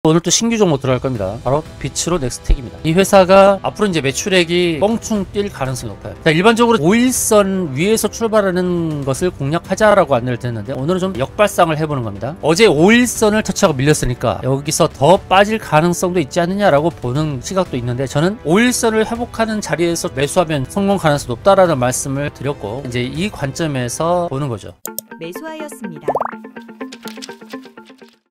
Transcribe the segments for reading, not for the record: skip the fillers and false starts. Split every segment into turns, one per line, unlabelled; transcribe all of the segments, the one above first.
오늘 또 신규 종목 들어갈 겁니다. 바로 비츠로 넥스텍입니다. 이 회사가 앞으로 이제 매출액이 뻥충 뛸 가능성이 높아요. 자, 일반적으로 5일선 위에서 출발하는 것을 공략하자라고 안내를 드렸는데 오늘은 좀 역발상을 해보는 겁니다. 어제 5일선을 터치하고 밀렸으니까 여기서 더 빠질 가능성도 있지 않느냐라고 보는 시각도 있는데, 저는 5일선을 회복하는 자리에서 매수하면 성공 가능성이 높다라는 말씀을 드렸고, 이제 이 관점에서 보는 거죠.
매수하였습니다.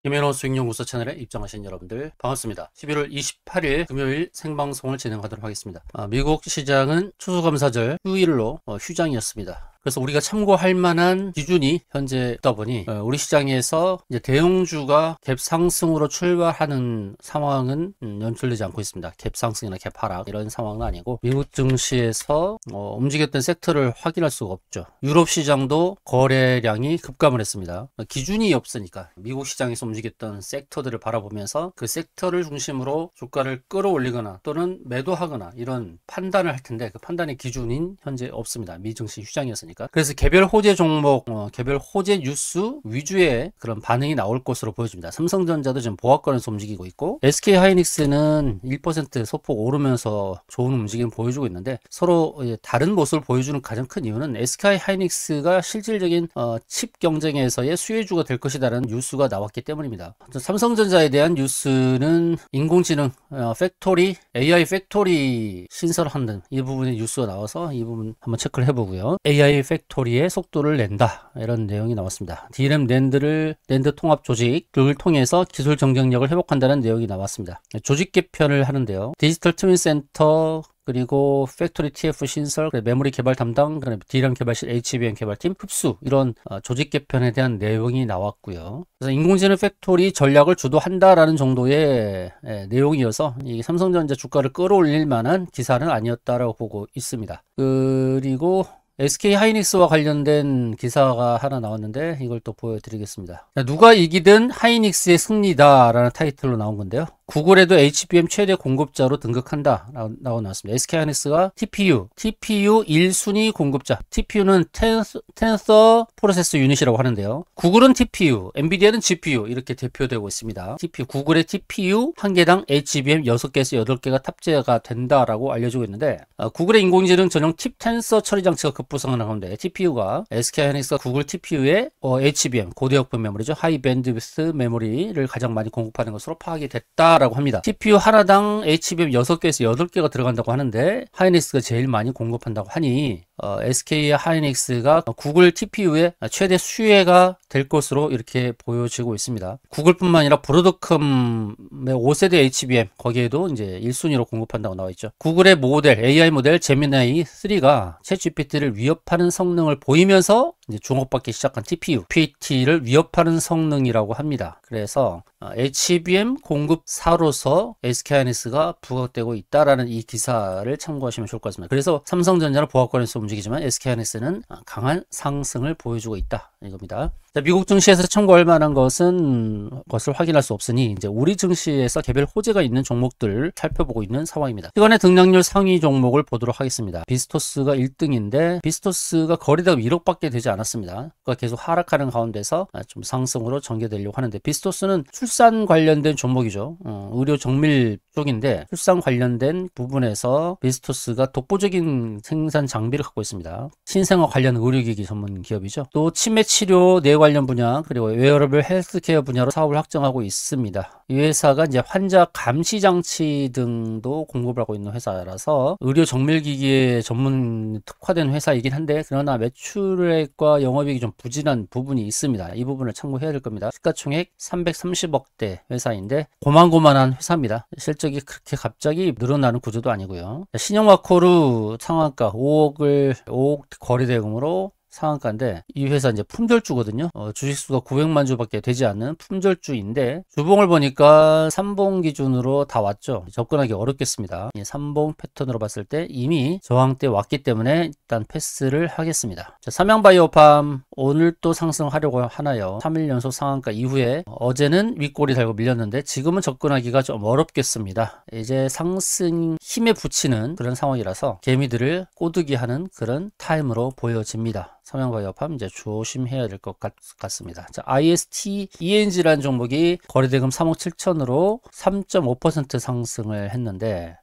김현호 수익연구소 채널에 입장하신 여러분들 반갑습니다. 11월 28일 금요일 생방송을 진행하도록 하겠습니다. 미국 시장은 추수감사절 휴일로 휴장이었습니다. 그래서 우리가 참고할 만한 기준이 현재 있다 보니 우리 시장에서 이제 대형주가 갭 상승으로 출발하는 상황은 연출되지 않고 있습니다. 갭 상승이나 갭 하락 이런 상황은 아니고, 미국 증시에서 움직였던 섹터를 확인할 수가 없죠. 유럽 시장도 거래량이 급감을 했습니다. 기준이 없으니까 미국 시장에서 움직였던 섹터들을 바라보면서 그 섹터를 중심으로 주가를 끌어올리거나 또는 매도하거나 이런 판단을 할 텐데, 그 판단의 기준인 현재 없습니다. 미 증시 휴장이었으니까. 그래서 개별 호재 종목, 개별 호재 뉴스 위주의 그런 반응이 나올 것으로 보여집니다. 삼성전자도 지금 보합권에서 움직이고 있고, SK하이닉스는 1% 소폭 오르면서 좋은 움직임을 보여주고 있는데, 서로 다른 모습을 보여주는 가장 큰 이유는 SK하이닉스가 실질적인 칩 경쟁에서의 수혜주가 될 것이라는 뉴스가 나왔기 때문입니다. 삼성전자에 대한 뉴스는 인공지능 팩토리, AI 팩토리 신설하는 이 부분의 뉴스가 나와서 이 부분 한번 체크를 해보고요. AI 팩토리의 속도를 낸다, 이런 내용이 나왔습니다. DRAM 낸드 통합 조직을 통해서 기술 경쟁력을 회복한다는 내용이 나왔습니다. 조직 개편을 하는데요. 디지털 트윈 센터, 그리고 팩토리 TF 신설, 메모리 개발 담당, DRAM 개발실 HBM 개발팀 흡수, 이런 조직 개편에 대한 내용이 나왔고요. 그래서 인공지능 팩토리 전략을 주도한다라는 정도의 내용이어서 이 삼성전자 주가를 끌어올릴 만한 기사는 아니었다라고 보고 있습니다. 그리고 SK하이닉스와 관련된 기사가 하나 나왔는데 이걸 또 보여드리겠습니다. 누가 이기든 하이닉스의 승리다 라는 타이틀로 나온 건데요. 구글에도 HBM 최대 공급자로 등극한다 라고 나왔습니다. SK하이닉스가 TPU 1순위 공급자, TPU는 텐서 프로세스 유닛이라고 하는데요. 구글은 TPU, 엔비디아는 GPU 이렇게 대표되고 있습니다. 구글의 TPU 한 개당 HBM 6개에서 8개가 탑재가 된다라고 알려지고 있는데, 구글의 인공지능 전용 팁 텐서 처리 장치가 급부상을 하는데, TPU가 SK하이닉스가 구글 TPU의 HBM 고대역폭 메모리죠. 하이 밴드위스 메모리를 가장 많이 공급하는 것으로 파악이 됐다 라고 합니다. CPU 하나당 HBM 6개에서 8개가 들어간다고 하는데, 하이닉스가 제일 많이 공급한다고 하니 SK 하이닉스가 구글 TPU의 최대 수혜가 될 것으로 이렇게 보여지고 있습니다. 구글뿐만 아니라 브로드컴의 5세대 HBM 거기에도 이제 1순위로 공급한다고 나와 있죠. 구글의 모델, AI 모델 제미나이 3가 챗GPT를 위협하는 성능을 보이면서 이제 주목받기 시작한 TPU, PT를 위협하는 성능이라고 합니다. 그래서 HBM 공급사로서 SK하이닉스가 부각되고 있다라는 이 기사를 참고하시면 좋을 것 같습니다. 그래서 삼성전자는 보합권에서 움직이지만 SK하이닉스는 강한 상승을 보여주고 있다, 이겁니다. 자, 미국 증시에서 참고할 만한 것을 확인할 수 없으니 이제 우리 증시에서 개별 호재가 있는 종목들을 살펴보고 있는 상황입니다. 시간의 등락률 상위 종목을 보도록 하겠습니다. 비스토스가 1등인데 비스토스가 거래대가 1억밖에 되지 않았습니다. 그가 계속 하락하는 가운데서 좀 상승으로 전개되려고 하는데, 비스토스는 출산 관련된 종목이죠. 의료 정밀 쪽인데 출산 관련된 부분에서 비스토스가 독보적인 생산 장비를 갖고 있습니다. 신생아 관련 의료기기 전문 기업이죠. 또 치매 치료 내 관련 분야, 그리고 웨어러블 헬스케어 분야로 사업을 확장하고 있습니다. 이 회사가 이제 환자 감시 장치 등도 공급을 하고 있는 회사라서 의료 정밀기기에 전문 특화된 회사이긴 한데, 그러나 매출액과 영업이익이 좀 부진한 부분이 있습니다. 이 부분을 참고해야 될 겁니다. 시가총액 330억대 회사인데 고만고만한 회사입니다. 실적이 그렇게 갑자기 늘어나는 구조도 아니고요. 신영와코르 상한가 5억 거래대금으로 상한가인데, 이 회사 이제 품절주거든요. 주식수가 900만 주밖에 되지 않는 품절주인데, 주봉을 보니까 3봉 기준으로 다 왔죠. 접근하기 어렵겠습니다. 3봉 패턴으로 봤을 때 이미 저항대 왔기 때문에 일단 패스를 하겠습니다. 자, 삼양바이오팜 오늘 또 상승하려고 하나요? 3일 연속 상한가 이후에 어제는 윗골이 달고 밀렸는데 지금은 접근하기가 좀 어렵겠습니다. 이제 상승 힘에 붙이는 그런 상황이라서 개미들을 꼬드기 하는 그런 타임으로 보여집니다. 삼양과 여팜 이제 조심해야 될 것 같습니다. 자, IST ENG라는 종목이 거래대금 3억 7천으로 3.5% 상승을 했는데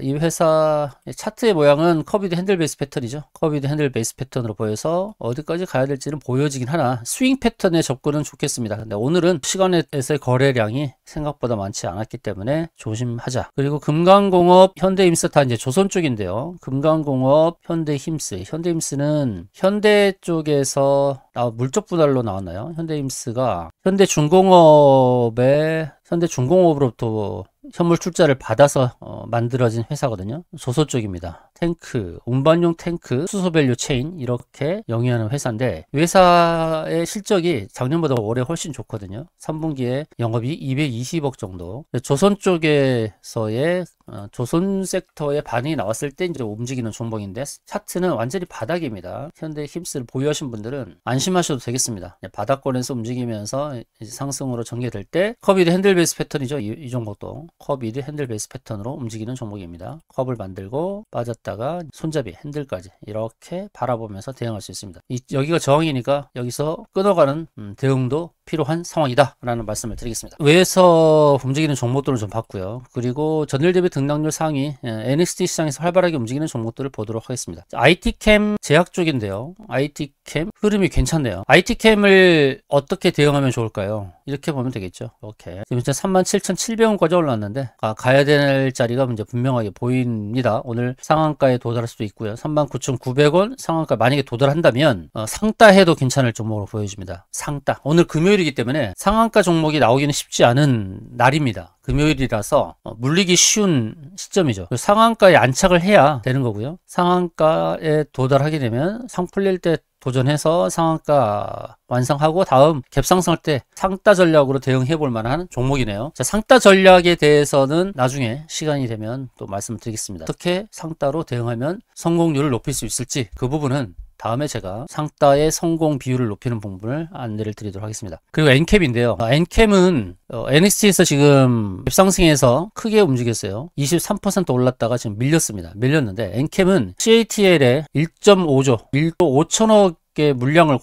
이 회사 차트의 모양은 커비드 핸들 베이스 패턴이죠. 커비드 핸들 베이스 패턴으로 보여서 어디까지 가야 될지는 보여지긴 하나 스윙 패턴의 접근은 좋겠습니다. 근데 오늘은 시간에서의 거래량이 생각보다 많지 않았기 때문에 조심하자. 그리고 금강공업, 현대힘스 다 이제 조선 쪽인데요. 금강공업, 현대힘스는 현대 쪽에서 물적 분할로 나왔나요? 현대힘스가 현대중공업으로부터 현물 출자를 받아서 만들어진 회사거든요. 조선 쪽입니다. 탱크, 운반용 탱크, 수소밸류 체인 이렇게 영위하는 회사인데 회사의 실적이 작년보다 올해 훨씬 좋거든요. 3분기에 영업이 220억 정도. 조선 쪽에서의 조선 섹터의 반응이 나왔을 때 이제 움직이는 종목인데 차트는 완전히 바닥입니다. 현대 힘스를 보유하신 분들은 안심하셔도 되겠습니다. 바닥권에서 움직이면서 이제 상승으로 전개될 때 커비드 핸들 베이스 패턴이죠. 이 종목도 커비드 핸들 베이스 패턴으로 움직이는 종목입니다. 컵을 만들고 빠졌다가 손잡이 핸들까지 이렇게 바라보면서 대응할 수 있습니다. 여기가 저항이니까 여기서 끊어가는 대응도 필요한 상황이다 라는 말씀을 드리겠습니다. 외에서 움직이는 종목들을 좀 봤고요. 그리고 전일 대비 등락률 상위 NXT 시장에서 활발하게 움직이는 종목들을 보도록 하겠습니다. IT캠 제약 쪽인데요. IT캠 흐름이 괜찮네요. IT캠을 어떻게 대응하면 좋을까요? 이렇게 보면 되겠죠. 이렇게 지금 37,700원까지 올랐는데 가야 될 자리가 이제 분명하게 보입니다. 오늘 상한가에 도달할 수도 있고요. 39,900원 상한가 만약에 도달한다면 상따해도 괜찮을 종목으로 보여집니다. 상따. 오늘 금요일이기 때문에 상한가 종목이 나오기는 쉽지 않은 날입니다. 금요일이라서 물리기 쉬운 시점이죠. 상한가에 안착을 해야 되는 거고요. 상한가에 도달하게 되면 상 풀릴 때 도전해서 상한가 완성하고 다음 갭상승할 때 상따 전략으로 대응해 볼 만한 종목이네요. 자, 상따 전략에 대해서는 나중에 시간이 되면 또 말씀드리겠습니다. 어떻게 상따로 대응하면 성공률을 높일 수 있을지 그 부분은 다음에 제가 상따의 성공 비율을 높이는 부분을 안내를 드리도록 하겠습니다. 그리고 엔캠인데요. 엔캠은 NXT에서 지금 갭상승해서 크게 움직였어요. 23% 올랐다가 지금 밀렸는데 엔캠은 CATL에 1.5조, 1조 5천억 물량을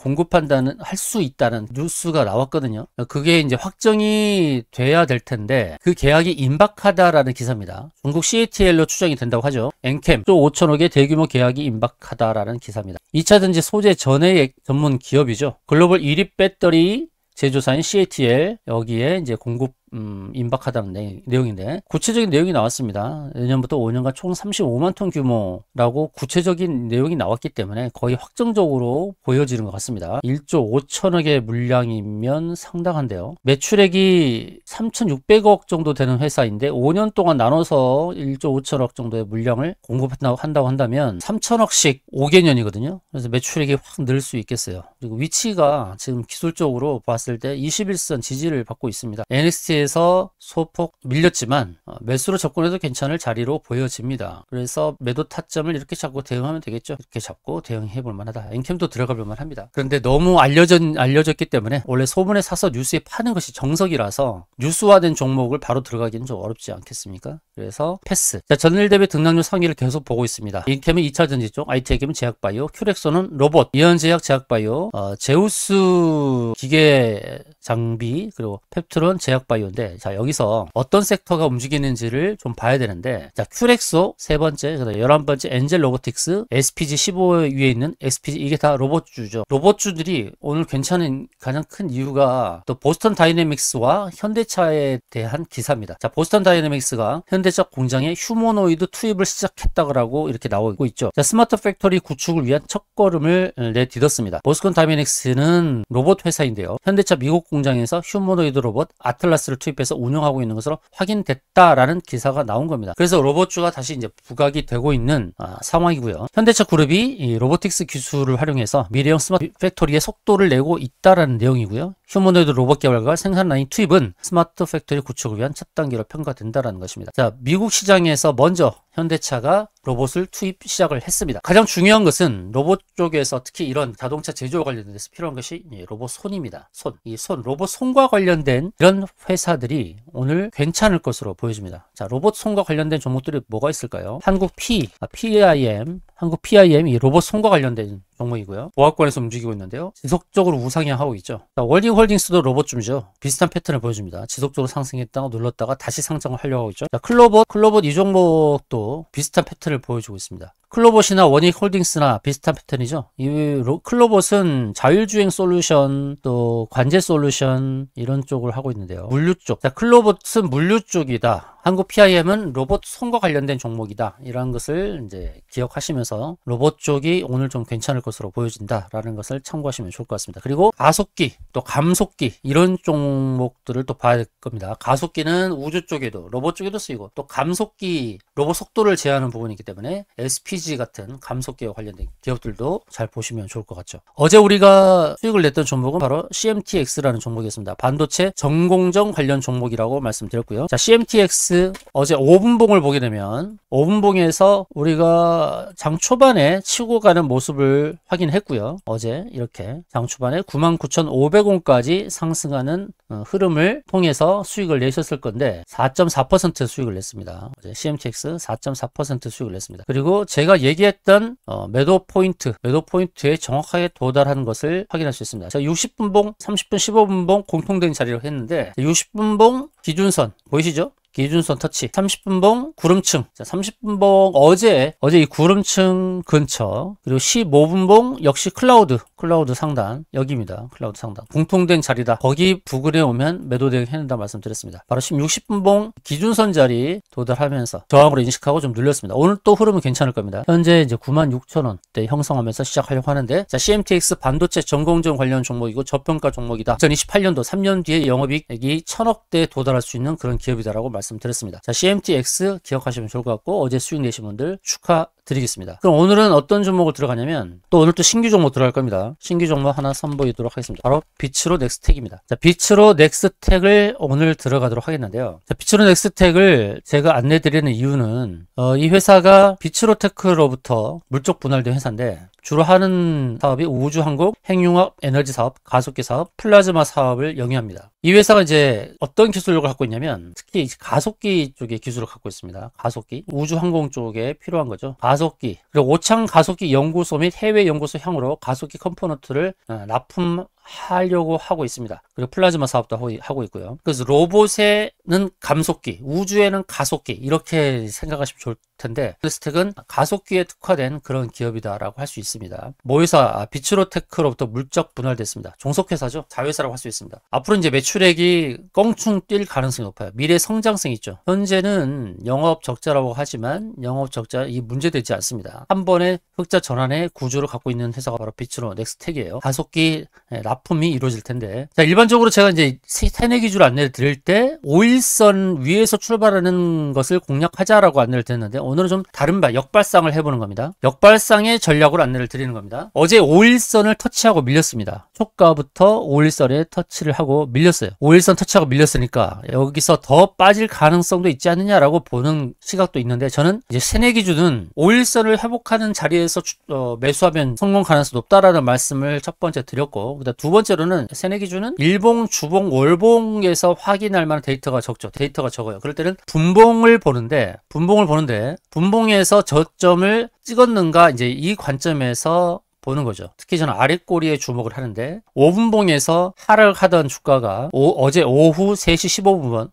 할 수 있다는 뉴스가 나왔거든요. 그게 이제 확정이 돼야 될 텐데 그 계약이 임박하다라는 기사입니다. 중국 CATL로 추정이 된다고 하죠. 엔캠 또 5천억의 대규모 계약이 임박하다라는 기사입니다. 2차전지 소재 전해액 전문 기업이죠. 글로벌 1위 배터리 제조사인 CATL 여기에 이제 공급 임박하다는 내용인데 구체적인 내용이 나왔습니다. 내년부터 5년간 총 35만 톤 규모라고 구체적인 내용이 나왔기 때문에 거의 확정적으로 보여지는 것 같습니다. 1조 5천억의 물량이면 상당한데요. 매출액이 3,600억 정도 되는 회사인데 5년 동안 나눠서 1조 5천억 정도의 물량을 공급한다고 한다면 3천억씩 5개년이거든요. 그래서 매출액이 확 늘 수 있겠어요. 그리고 위치가 지금 기술적으로 봤을 때 21선 지지를 받고 있습니다. NXT에서 소폭 밀렸지만 매수로 접근해도 괜찮을 자리로 보여집니다. 그래서 매도 타점을 이렇게 잡고 대응하면 되겠죠. 이렇게 잡고 대응해 볼 만하다. 엔캠도 들어가 볼 만합니다. 그런데 너무 알려졌기 때문에 원래 소문에 사서 뉴스에 파는 것이 정석이라서 뉴스화된 종목을 바로 들어가기는 좀 어렵지 않겠습니까? 그래서 패스. 자, 전일 대비 등락률 상위를 계속 보고 있습니다. 엔캠은 2차전지 쪽, IT캠은 제약바이오, 큐렉소는 로봇, 이현제약 제약바이오, 제우스 기계 장비, 그리고 펩트론 제약바이오인데, 자, 여기서 어떤 섹터가 움직이는지를 좀 봐야 되는데, 자, 큐렉소 세 번째, 그다음 11번째 엔젤 로보틱스, SPG15 위에 있는 SPG, 이게 다 로봇주죠. 로봇주들이 오늘 괜찮은 가장 큰 이유가 또 보스턴 다이내믹스와 현대차에 대한 기사입니다. 자, 보스턴 다이내믹스가 현대차 공장에 휴머노이드 투입을 시작했다고 이렇게 나오고 있죠. 자, 스마트 팩토리 구축을 위한 첫걸음을 내딛었습니다. 보스턴 다이내믹스는 로봇 회사인데요. 현대차 미국 공장에서 휴머노이드 로봇 아틀라스를 투입해서 운영하고 있는 것으로 확인됐다라는 기사가 나온 겁니다. 그래서 로봇주가 다시 이제 부각이 되고 있는 상황이고요. 현대차 그룹이 이 로보틱스 기술을 활용해서 미래형 스마트 팩토리의 속도를 내고 있다라는 내용이고요. 휴머노이드 로봇 개발과 생산 라인 투입은 스마트 팩토리 구축을 위한 첫 단계로 평가된다라는 것입니다. 자, 미국 시장에서 먼저 현대차가 로봇을 투입 시작을 했습니다. 가장 중요한 것은 로봇 쪽에서 특히 이런 자동차 제조와 관련된 데서 필요한 것이 로봇 손입니다. 로봇 손과 관련된 이런 회사들이 오늘 괜찮을 것으로 보여집니다. 자, 로봇 손과 관련된 종목들이 뭐가 있을까요? 한국 PIM 이 로봇 손과 관련된 종목이고요. 보합권에서 움직이고 있는데요. 지속적으로 우상향하고 있죠. 자, 월딩홀딩스도 로봇줌이죠. 비슷한 패턴을 보여줍니다. 지속적으로 상승했다가 눌렀다가 다시 상승을 하려고 하고 있죠. 자, 클로봇 이 종목도 비슷한 패턴을 보여주고 있습니다. 클로봇이나 원익홀딩스나 비슷한 패턴이죠. 이 클로봇은 자율주행 솔루션, 또 관제 솔루션 이런 쪽을 하고 있는데요. 물류 쪽. 자, 클로봇은 물류 쪽이다. 한국 PIM은 로봇 손과 관련된 종목이다. 이런 것을 이제 기억하시면서 로봇 쪽이 오늘 좀 괜찮을 것으로 보여진다라는 것을 참고하시면 좋을 것 같습니다. 그리고 가속기, 또 감속기 이런 종목들을 또 봐야 될 겁니다. 가속기는 우주 쪽에도 로봇 쪽에도 쓰이고, 또 감속기 로봇 속도를 제한하는 부분이기 때문에 SPG 같은 감속기와 관련된 기업들도 잘 보시면 좋을 것 같죠. 어제 우리가 수익을 냈던 종목은 바로 CMTX라는 종목이었습니다. 반도체 전공정 관련 종목이라고 말씀드렸고요. 자, CMTX 어제 5분봉을 보게 되면 5분봉에서 우리가 장 초반에 치고 가는 모습을 확인했고요. 어제 이렇게 장 초반에 99,500원까지 상승하는 흐름을 통해서 수익을 내셨을 건데 4.4% 수익을 냈습니다. 어제 CMTX 4.4% 수익을 냈습니다. 그리고 제가 얘기했던 매도 포인트에 정확하게 도달하는 것을 확인할 수 있습니다. 자, 60분봉, 30분, 15분봉 공통된 자리로 했는데 60분봉 기준선 보이시죠? 기준선 터치 30분봉 구름층. 자, 30분봉 어제 이 구름층 근처, 그리고 15분봉 역시 클라우드 상단 여기입니다. 클라우드 상단 공통된 자리다. 거기 부근에 오면 매도 대응 해낸다 말씀드렸습니다. 바로 60분봉 기준선 자리 도달하면서 저항으로 인식하고 좀 눌렸습니다. 오늘 또 흐름은 괜찮을 겁니다. 현재 이제 96,000원대 형성하면서 시작하려고 하는데, 자, CMTX 반도체 전공정 관련 종목이고 저평가 종목이다. 2028년도 3년 뒤에 영업이익이 1000억대에 도달할 수 있는 그런 기업이다라고 말씀드렸습니다. 자, CMTX 기억하시면 좋을 것 같고, 어제 수익 내신 분들 축하드리겠습니다. 그럼 오늘은 어떤 종목을 들어가냐면, 오늘 또 신규 종목 들어갈 겁니다. 신규 종목 하나 선보이도록 하겠습니다. 바로 비츠로 넥스텍입니다. 자, 비츠로 넥스텍을 오늘 들어가도록 하겠는데요. 자, 비츠로 넥스텍을 제가 안내드리는 이유는 이 회사가 비츠로테크로부터 물적 분할된 회사인데, 주로 하는 사업이 우주항공, 핵융합, 에너지 사업, 가속기 사업, 플라즈마 사업을 영위합니다. 이 회사가 이제 어떤 기술력을 갖고 있냐면, 특히 가속기 쪽에 기술을 갖고 있습니다. 가속기, 우주항공 쪽에 필요한 거죠. 가속기, 그리고 오창 가속기 연구소 및 해외 연구소 향으로 가속기 컴포넌트를 납품하려고 하고 있습니다. 그리고 플라즈마 사업도 하고 있고요. 그래서 로봇에는 감속기, 우주에는 가속기, 이렇게 생각하시면 좋을 텐데, 넥스텍은 가속기에 특화된 그런 기업이다라고 할 수 있습니다. 모회사 비츠로테크로부터 물적 분할됐습니다. 종속회사죠. 자회사라고 할 수 있습니다. 앞으로 이제 매출액이 껑충 뛸 가능성이 높아요. 미래 성장성이 있죠. 현재는 영업 적자라고 하지만 영업 적자 이 문제되지 않습니다. 한 번에 흑자 전환의 구조를 갖고 있는 회사가 바로 비츠로 넥스텍이에요. 가속기 납품이 이루어질 텐데, 자, 일반적으로 제가 이제 세네 기준을 안내를 드릴 때 5일선 위에서 출발하는 것을 공략하자라고 안내를 드렸는데, 오늘은 좀 다른 역발상을 해보는 겁니다. 역발상의 전략으로 안내를 드리는 겁니다. 어제 5일선을 터치하고 밀렸습니다. 초가부터 5일선에 터치를 하고 밀렸어요. 5일선 터치하고 밀렸으니까 여기서 더 빠질 가능성도 있지 않느냐라고 보는 시각도 있는데, 저는 이제 세네 기준은 5일선을 회복하는 자리에서 매수하면 성공 가능성이 높다라는 말씀을 첫 번째 드렸고, 그다음 두 번째로는 세네 기준은 일봉, 주봉, 월봉에서 확인할 만한 데이터가 적어요. 그럴 때는 분봉을 보는데 분봉에서 저점을 찍었는가, 이제 이 관점에서 보는 거죠. 특히 저는 아랫꼬리에 주목을 하는데, 5분봉에서 하락하던 주가가 어제 오후 3시 15분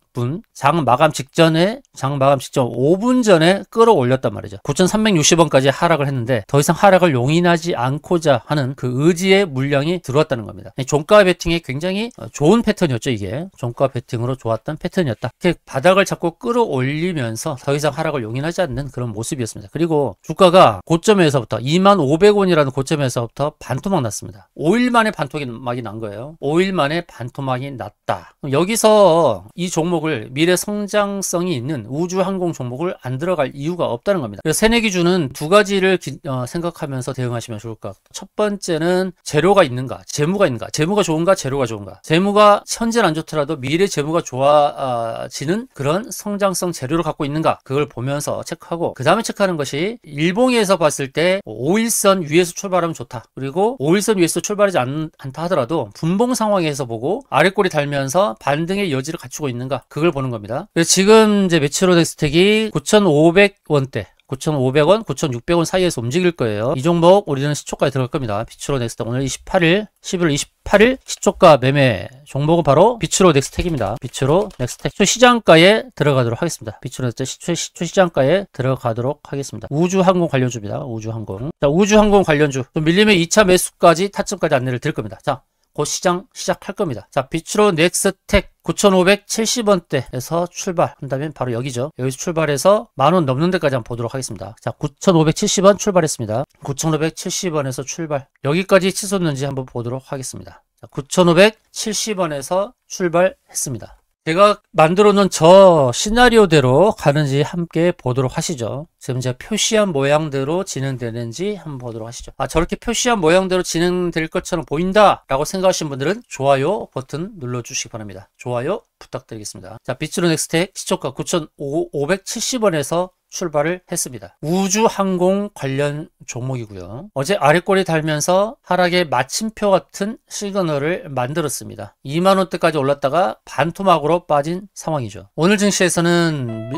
장 마감 직전 5분 전에 끌어올렸단 말이죠. 9,360원까지 하락을 했는데 더 이상 하락을 용인하지 않고자 하는 그 의지의 물량이 들어왔다는 겁니다. 종가 베팅에 굉장히 좋은 패턴이었죠. 이게 종가 베팅으로 좋았던 패턴이었다. 이렇게 바닥을 잡고 끌어올리면서 더 이상 하락을 용인하지 않는 그런 모습이었습니다. 그리고 주가가 고점에서부터 25,000원이라는 고점에서부터 반토막 났습니다. 5일 만에 반토막이 난 거예요. 5일 만에 반토막이 났다. 그럼 여기서 이 종목을, 미래 성장성이 있는 우주항공 종목을 안 들어갈 이유가 없다는 겁니다. 그래서 세네 기준은 두 가지를 생각하면서 대응하시면 좋을 것 같아요. 첫 번째는 재료가 있는가, 재무가 있는가, 재무가 좋은가, 재료가 좋은가. 재무가 현재는 안 좋더라도 미래 재무가 좋아지는 그런 성장성 재료를 갖고 있는가, 그걸 보면서 체크하고, 그 다음에 체크하는 것이 일봉에서 봤을 때 5일선 위에서 출발하면 좋다. 그리고 5일선 위에서 출발하지 않다 하더라도 분봉 상황에서 보고 아랫꼬리 달면서 반등의 여지를 갖추고 있는가, 그걸 보는 겁니다. 그래서 지금 이제 비츠로 넥스텍이 9,500원대 9,500원, 9,600원 사이에서 움직일 거예요. 이 종목 우리는 시초가에 들어갈 겁니다. 비추로 넥스텍 오늘 28일 11월 28일 시초가 매매 종목은 바로 비추로 넥스텍입니다. 비추로 넥스텍 시초 시장가에 들어가도록 하겠습니다. 비추로 넥스텍 시초 시장가에 들어가도록 하겠습니다. 우주항공 관련주입니다. 우주항공. 자, 우주항공 관련주 좀 밀리면 2차 매수까지 타점까지 안내를 드릴 겁니다. 자, 곧 시작할 겁니다. 자, 비추로 넥스텍 9,570원대에서 출발한다면 바로 여기죠. 여기서 출발해서 만원 넘는 데까지 한번 보도록 하겠습니다. 자, 9,570원 출발했습니다. 9,570원에서 출발. 여기까지 치솟는지 한번 보도록 하겠습니다. 자, 9,570원에서 출발했습니다. 제가 만들어 놓은 저 시나리오대로 가는지 함께 보도록 하시죠. 지금 제가 표시한 모양대로 진행되는지 한번 보도록 하시죠. 아, 저렇게 표시한 모양대로 진행될 것처럼 보인다 라고 생각하시는 분들은 좋아요 버튼 눌러주시기 바랍니다. 좋아요 부탁드리겠습니다. 자, 비추로 넥스텍 시초가 9,570원에서 출발을 했습니다. 우주항공 관련 종목이고요. 어제 아래꼬리 달면서 하락의 마침표 같은 시그널을 만들었습니다. 2만원대까지 올랐다가 반토막으로 빠진 상황이죠. 오늘 증시에서는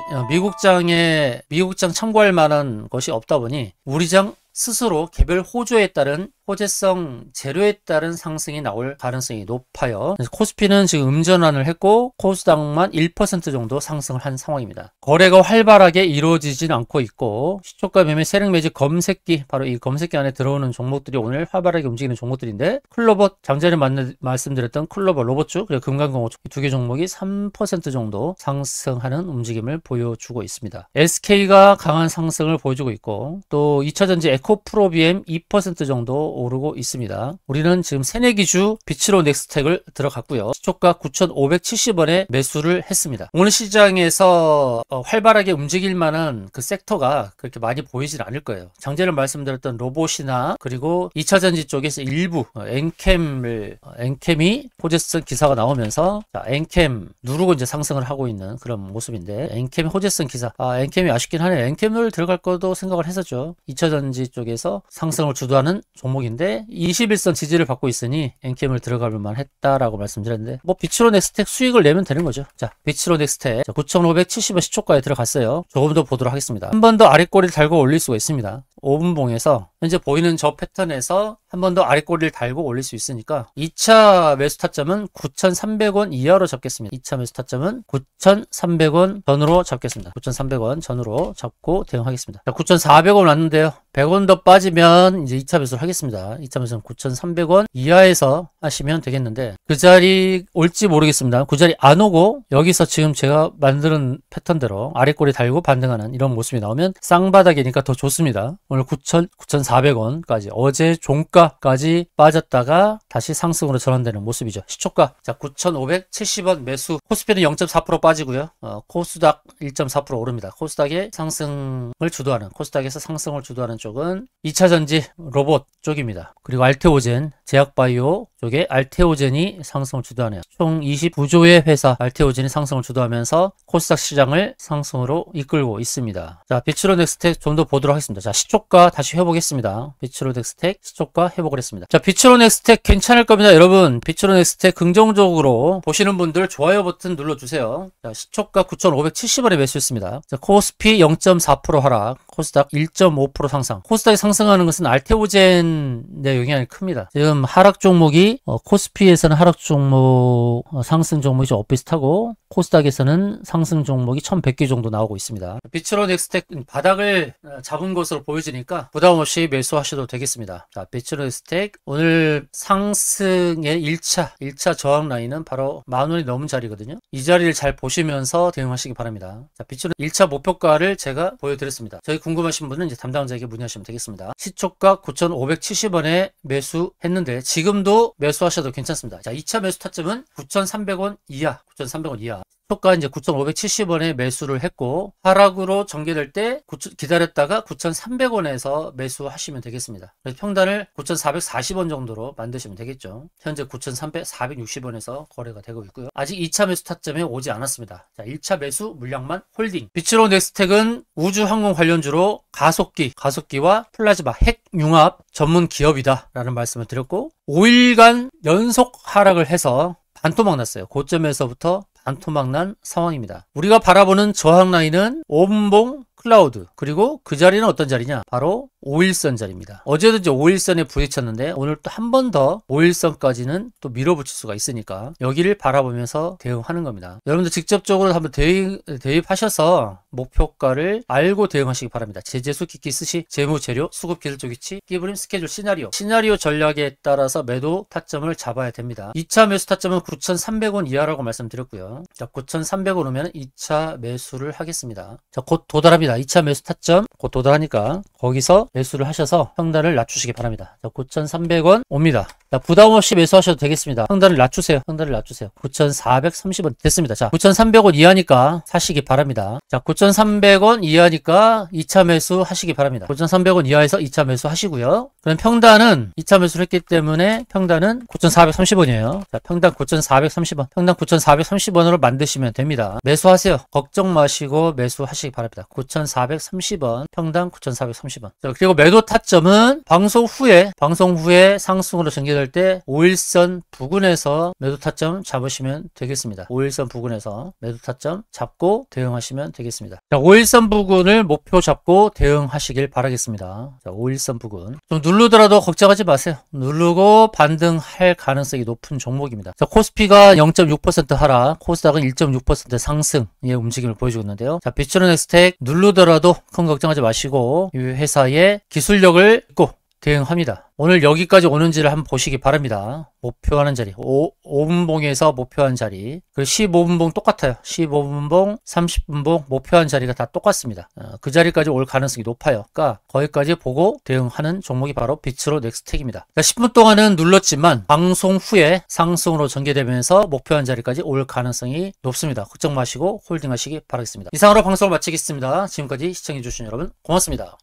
미국장 참고할 만한 것이 없다 보니 우리 장 스스로 개별 호조에 따른 호재성 재료에 따른 상승이 나올 가능성이 높아요. 그래서 코스피는 지금 음전환을 했고 코스닥만 1% 정도 상승을 한 상황입니다. 거래가 활발하게 이루어지진 않고 있고 시초가 매매 세력 매직 검색기 바로 이 검색기 안에 들어오는 종목들이 오늘 활발하게 움직이는 종목들인데 클로버 장전에 말씀드렸던 클로버 로봇주 그리고 금강공업 이 두 개 종목이 3% 정도 상승하는 움직임을 보여주고 있습니다. SK가 강한 상승을 보여주고 있고 또 2차전지 에코프로비엠 2% 정도 오르고 있습니다. 우리는 지금 새내기주 비추로 넥스텍을 들어갔고요. 시초가 9,570원에 매수를 했습니다. 오늘 시장에서 활발하게 움직일 만한 그 섹터가 그렇게 많이 보이진 않을 거예요. 장전에 말씀드렸던 로봇이나 그리고 2차전지 쪽에서 일부 엔캠이 호재성 기사가 나오면서 자, 엔캠 누르고 이제 상승을 하고 있는 그런 모습인데 엔캠 호재성 기사 엔캠이 아쉽긴 하네요. 엔캠을 들어갈 것도 생각을 했었죠. 2차전지 쪽에서 상승을 주도하는 종목인데 21선 지지를 받고 있으니 엔캠을 들어갈 만했다라고 말씀드렸는데 뭐 비추로 넥스텍 수익을 내면 되는 거죠. 자, 비추로 넥스텍 9,570원 시초가에 들어갔어요. 조금 더 보도록 하겠습니다. 한 번 더 아랫꼬리를 달고 올릴 수가 있습니다. 5분봉에서 현재 보이는 저 패턴에서 한 번 더 아랫꼬리를 달고 올릴 수 있으니까 2차 매수 타점은 9,300원 이하로 잡겠습니다. 2차 매수 타점은 9,300원 전으로 잡겠습니다. 9,300원 전으로 잡고 대응하겠습니다. 자, 9,400원 왔는데요. 100원 더 빠지면 이제 2차 매수를 하겠습니다. 2차 매수는 9,300원 이하에서 하시면 되겠는데 그 자리 올지 모르겠습니다. 그 자리 안 오고 여기서 지금 제가 만드는 패턴대로 아랫꼬리 달고 반등하는 이런 모습이 나오면 쌍바닥이니까 더 좋습니다. 오늘 9,400원까지 어제 종가까지 빠졌다가 다시 상승으로 전환되는 모습이죠. 시초가 자 9,570원 매수. 코스피는 0.4% 빠지고요. 코스닥 1.4% 오릅니다. 코스닥의 상승을 주도하는 코스닥에서 상승을 주도하는 쪽은 2차전지 로봇 쪽입니다. 그리고 알테오젠 제약바이오 쪽에 알테오젠이 상승을 주도하네요. 총 29조의 회사 알테오젠이 상승을 주도하면서 코스닥 시장을 상승으로 이끌고 있습니다. 자, 비추로 넥스텍 좀 더 보도록 하겠습니다. 자, 시초가 다시 해보겠습니다. 비추로 넥스텍 시초가 회복을 했습니다. 자, 비추로 넥스텍 괜찮을 겁니다. 여러분 비추로 넥스텍 긍정적으로 보시는 분들 좋아요 버튼 눌러주세요. 자, 시초가 9,570원에 매수했습니다. 자, 코스피 0.4% 하락, 코스닥 1.5% 상승. 코스닥이 상승하는 것은 알테오젠의 영향이 큽니다. 지금 하락 종목이 코스피에서는 하락 종목 상승 종목이 좀 비슷하고 코스닥에서는 상승 종목이 1,100개 정도 나오고 있습니다. 비추로 넥스텍 바닥을 잡은 것으로 보여지니까 부담 없이 매수하셔도 되겠습니다. 자, 비추로 넥스텍 오늘 상승의 1차 저항 라인은 바로 10,000원이 넘은 자리거든요. 이 자리를 잘 보시면서 대응하시기 바랍니다. 자, 비추로 1차 목표가를 제가 보여드렸습니다. 저희 궁금하신 분은 이제 담당자에게 문의하시면 되겠습니다. 시초가 9,570원에 매수했는데 지금도 매수하셔도 괜찮습니다. 자, 2차 매수 타점은 9,300원 이하, 9,300원 이하. 시초가 이제 9,570원에 매수를 했고 하락으로 전개될 때 기다렸다가 9,300원에서 매수하시면 되겠습니다. 그래서 평단을 9,440원 정도로 만드시면 되겠죠. 현재 9,460원에서 거래가 되고 있고요. 아직 2차 매수 타점에 오지 않았습니다. 자, 1차 매수 물량만 홀딩. 비추로 넥스텍은 우주항공 관련주로 가속기와 플라즈마 핵융합 전문 기업이다 라는 말씀을 드렸고 5일간 연속 하락을 해서 반토막 났어요. 고점에서부터 반토막 난 상황입니다. 우리가 바라보는 저항 라인은 5분봉 클라우드. 그리고 그 자리는 어떤 자리냐? 바로 5일선 자리입니다. 어제도 이제 5일선에 부딪혔는데 오늘 또 한 번 더 5일선까지는 또 밀어붙일 수가 있으니까 여기를 바라보면서 대응하는 겁니다. 여러분들 직접적으로 한번 대입하셔서 목표가를 알고 대응하시기 바랍니다. 제재수, 기기, 스시, 재무, 재료, 수급, 기술적 위치, 끼부림, 스케줄, 시나리오 전략에 따라서 매도 타점을 잡아야 됩니다. 2차 매수 타점은 9,300원 이하라고 말씀드렸고요. 자, 9,300원 오면 2차 매수를 하겠습니다. 자, 곧 도달합니다. 2차 매수 타점 곧 도달하니까 거기서 매수를 하셔서 평단을 낮추시기 바랍니다. 자, 9,300원 옵니다. 자, 부담 없이 매수하셔도 되겠습니다. 평단을 낮추세요. 9,430원 됐습니다. 자, 9,300원 이하니까 사시기 바랍니다. 자, 9,300원 이하니까 2차 매수 하시기 바랍니다. 9,300원 이하에서 2차 매수 하시고요. 그럼 평단은 2차 매수를 했기 때문에 평단은 9,430원이에요. 자, 평단 9,430원. 평단 9,430원으로 만드시면 됩니다. 매수하세요. 걱정 마시고 매수하시기 바랍니다. 9,430원. 평단 9,430원. 자, 그리고 매도 타점은 방송 후에 상승으로 전개될 때 5일선 부근에서 매도 타점 잡으시면 되겠습니다. 5일선 부근에서 매도 타점 잡고 대응하시면 되겠습니다. 자, 5일선 부근을 목표 잡고 대응하시길 바라겠습니다. 자, 5일선 부근. 좀 누르더라도 걱정하지 마세요. 누르고 반등할 가능성이 높은 종목입니다. 자, 코스피가 0.6% 하락, 코스닥은 1.6% 상승의 움직임을 보여주고 있는데요. 자, 비추는 엑스텍 누르더라도 큰 걱정하지 마시고 이 회사의 기술력을 믿고 대응합니다. 오늘 여기까지 오는지를 한번 보시기 바랍니다. 목표하는 자리 5분봉에서 목표한 자리 그리고 15분봉 똑같아요. 15분봉 30분봉 목표한 자리가 다 똑같습니다. 그 자리까지 올 가능성이 높아요. 그러니까 거기까지 보고 대응하는 종목이 바로 비츠로 넥스텍입니다. 10분 동안은 눌렀지만 방송 후에 상승으로 전개되면서 목표한 자리까지 올 가능성이 높습니다. 걱정 마시고 홀딩하시기 바라겠습니다. 이상으로 방송을 마치겠습니다. 지금까지 시청해주신 여러분 고맙습니다.